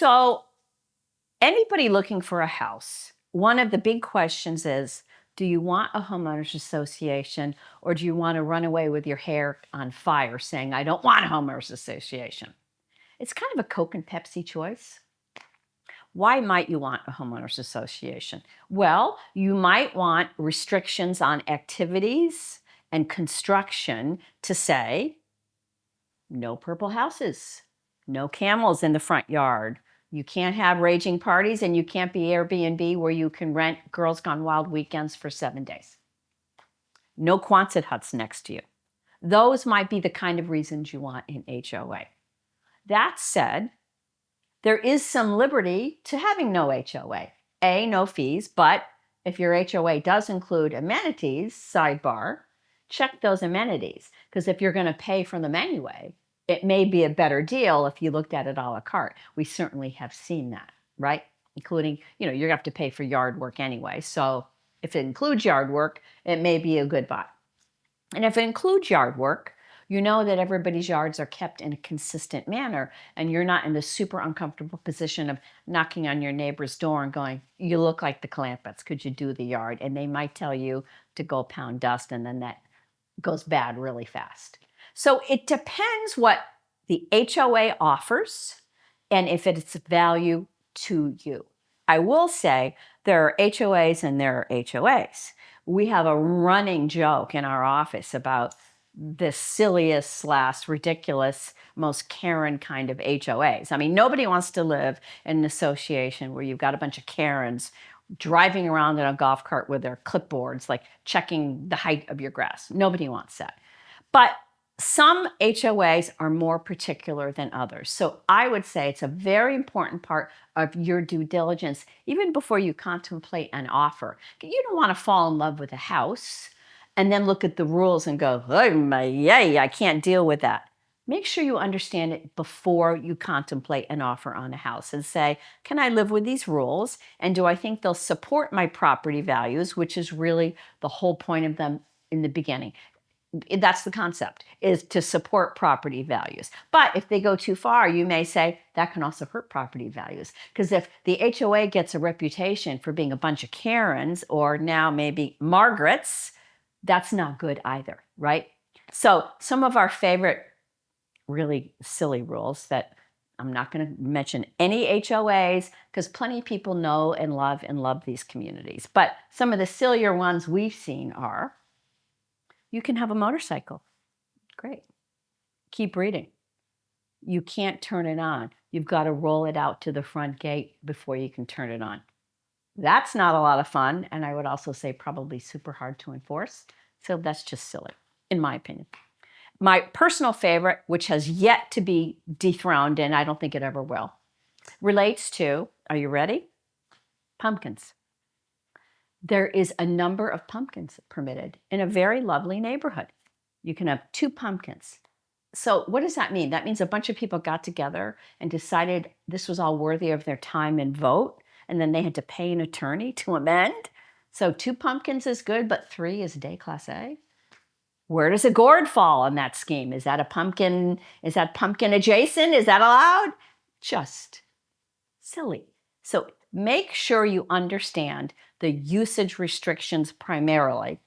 So, anybody looking for a house, one of the big questions is, do you want a homeowners association or do you want to run away with your hair on fire saying, I don't want a homeowners association? It's kind of a Coke and Pepsi choice. Why might you want a homeowners association? Well, you might want restrictions on activities and construction to say, no purple houses, no camels in the front yard. You can't have raging parties and you can't be Airbnb where you can rent Girls Gone Wild weekends for 7 days. No Quonset huts next to you. Those might be the kind of reasons you want an HOA. That said, there is some liberty to having no HOA. No fees, but if your HOA does include amenities, sidebar, check those amenities. Because if you're going to pay from the ManuWay, it may be a better deal if you looked at it a la carte. We certainly have seen that, right? Including, you're going to have to pay for yard work anyway. So if it includes yard work, it may be a good buy. And if it includes yard work, you know that everybody's yards are kept in a consistent manner and you're not in the super uncomfortable position of knocking on your neighbor's door and going, you look like the Clampetts, could you do the yard? And they might tell you to go pound dust and then that goes bad really fast. So it depends what the HOA offers and if it's value to you. I will say there are HOAs and there are HOAs. We have a running joke in our office about the silliest, ridiculous, most Karen kind of HOAs. I mean, nobody wants to live in an association where you've got a bunch of Karens driving around in a golf cart with their clipboards, like checking the height of your grass. Nobody wants that. But some HOAs are more particular than others. So I would say it's a very important part of your due diligence, even before you contemplate an offer. You don't want to fall in love with a house and then look at the rules and go, oh my yay, I can't deal with that. Make sure you understand it before you contemplate an offer on a house and say, can I live with these rules? And do I think they'll support my property values, which is really the whole point of them in the beginning. That's the concept, is to support property values. But if they go too far, you may say that can also hurt property values. Because if the HOA gets a reputation for being a bunch of Karens or now maybe Margarets, that's not good either, right? So some of our favorite really silly rules that I'm not going to mention any HOAs because plenty of people know and love these communities. But some of the sillier ones we've seen are, you can have a motorcycle. Great. Keep reading. You can't turn it on. You've got to roll it out to the front gate before you can turn it on. That's not a lot of fun, and I would also say probably super hard to enforce. So that's just silly, in my opinion. My personal favorite, which has yet to be dethroned, and I don't think it ever will, relates to, are you ready? Pumpkins. There is a number of pumpkins permitted in a very lovely neighborhood. You can have 2 pumpkins. So what does that mean? That means a bunch of people got together and decided this was all worthy of their time and vote, and then they had to pay an attorney to amend. So 2 pumpkins is good, but 3 is day class A. Where does a gourd fall in that scheme? Is that a pumpkin? Is that pumpkin adjacent? Is that allowed? Just silly. So make sure you understand the usage restrictions primarily.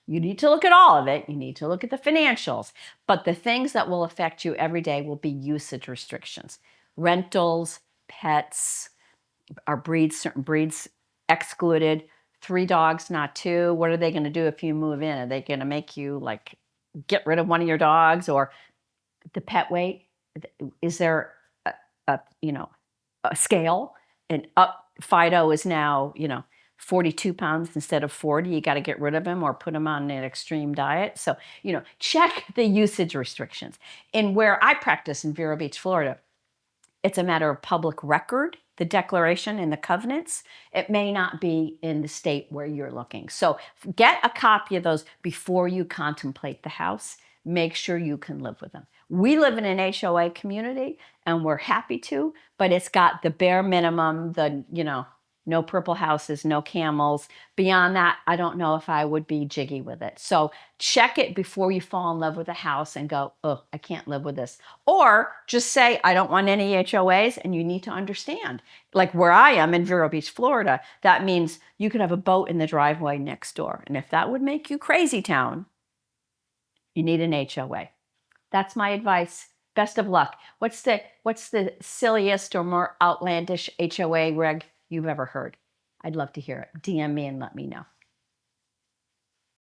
You need to look at all of it. You need to look at the financials. But the things that will affect you every day will be usage restrictions. Rentals, pets, certain breeds excluded. 3 dogs, not 2. What are they going to do if you move in? Are they going to make you like get rid of one of your dogs? Or the pet weight? Is there a scale? And Fido is now, 42 pounds instead of 40. You got to get rid of him or put him on an extreme diet. So, check the usage restrictions. And where I practice in Vero Beach, Florida, it's a matter of public record, the declaration and the covenants. It may not be in the state where you're looking. So get a copy of those before you contemplate the house. Make sure you can live with them. We live in an HOA community and we're happy to, but it's got the bare minimum, No purple houses, no camels. Beyond that, I don't know if I would be jiggy with it. So check it before you fall in love with a house and go, oh, I can't live with this. Or just say, I don't want any HOAs, and you need to understand. Like where I am in Vero Beach, Florida, that means you could have a boat in the driveway next door. And if that would make you crazy town, you need an HOA. That's my advice. Best of luck. What's the silliest or more outlandish HOA reg you've ever heard? I'd love to hear it. DM me and let me know.